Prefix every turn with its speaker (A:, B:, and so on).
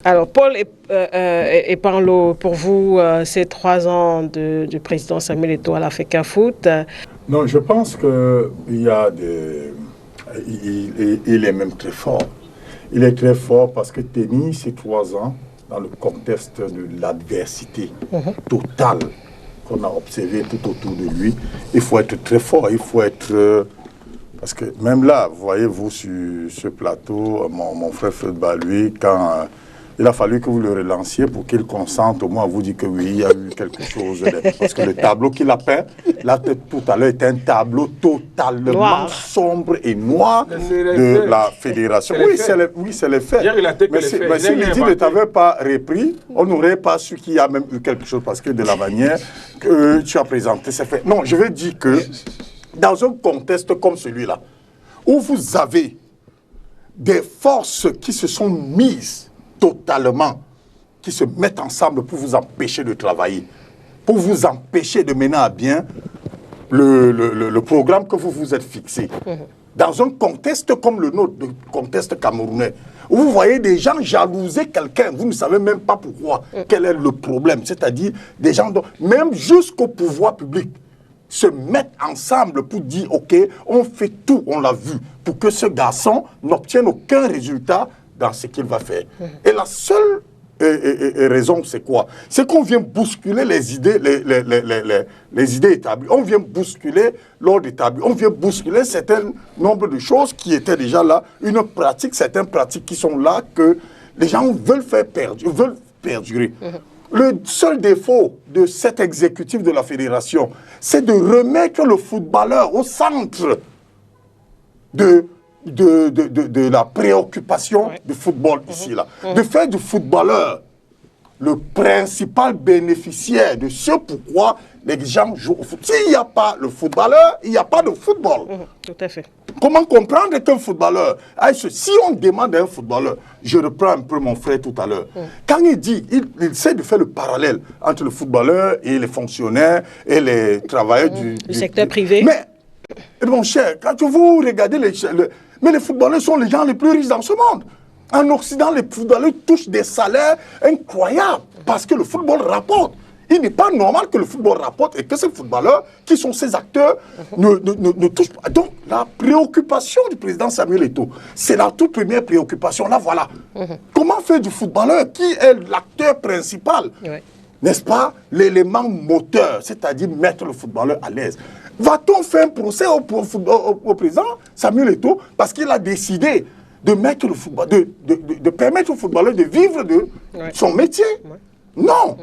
A: Alors, Paul Epanlo, pour vous, ces 3 ans du président Samuel Eto'o à l'Africa Foot.
B: Non, je pense qu'il y a des... Il est même très fort. Il est très fort parce que tenir ces 3 ans dans le contexte de l'adversité totale qu'on a observé tout autour de lui, il faut être très fort, il faut être... Parce que même là, voyez-vous sur ce plateau, mon frère Fred lui, quand... il a fallu que vous le relanciez pour qu'il consente au moins à vous dire que oui, il y a eu quelque chose. Parce que le tableau qu'il a peint, là, tout à l'heure, est un tableau totalement sombre et noir de la fédération. Oui, c'est le fait. Mais si Lydie ne t'avait pas repris, on n'aurait pas su qu'il y a même eu quelque chose parce que de la manière que tu as présenté ces faits. Non, je veux dire que dans un contexte comme celui-là, où vous avez des forces qui se sont mises totalement, qui se mettent ensemble pour vous empêcher de travailler, pour vous empêcher de mener à bien le programme que vous vous êtes fixé. Dans un contexte comme le nôtre, le contexte camerounais, où vous voyez des gens jalouser quelqu'un, vous ne savez même pas pourquoi, quel est le problème. C'est-à-dire des gens, même jusqu'au pouvoir public, se mettent ensemble pour dire, OK, on fait tout, on l'a vu, pour que ce garçon n'obtienne aucun résultat dans ce qu'il va faire. Et la seule raison, c'est quoi? C'est qu'on vient bousculer les idées, les idées établies. On vient bousculer l'ordre établi. On vient bousculer un certain nombre de choses qui étaient déjà là. Une pratique, certaines pratiques qui sont là que les gens veulent faire perdurer. Le seul défaut de cet exécutif de la fédération, c'est de remettre le footballeur au centre de la préoccupation du football ici, là. De faire du footballeur le principal bénéficiaire de ce pourquoi les gens jouent au foot. S'il n'y a pas le footballeur, il n'y a pas de football.
A: Tout à fait.
B: Comment comprendre qu'un footballeur, si on demande à un footballeur, je reprends un peu mon frère tout à l'heure, quand il dit, il essaie de faire le parallèle entre le footballeur et les fonctionnaires et les travailleurs du
A: secteur privé.
B: Mais, mon cher, quand vous regardez mais les footballeurs sont les gens les plus riches dans ce monde. En Occident, les footballeurs touchent des salaires incroyables parce que le football rapporte. Il n'est pas normal que le football rapporte et que ces footballeurs, qui sont ces acteurs, ne touchent pas. Donc, la préoccupation du président Samuel Eto'o, c'est la toute première préoccupation. Là, voilà. Comment faire du footballeur, qui est l'acteur principal, n'est-ce pas, l'élément moteur, c'est-à-dire mettre le footballeur à l'aise. Va-t-on faire un procès au président Samuel Eto'o parce qu'il a décidé de mettre le football, de permettre au footballeur de vivre de son métier? Non.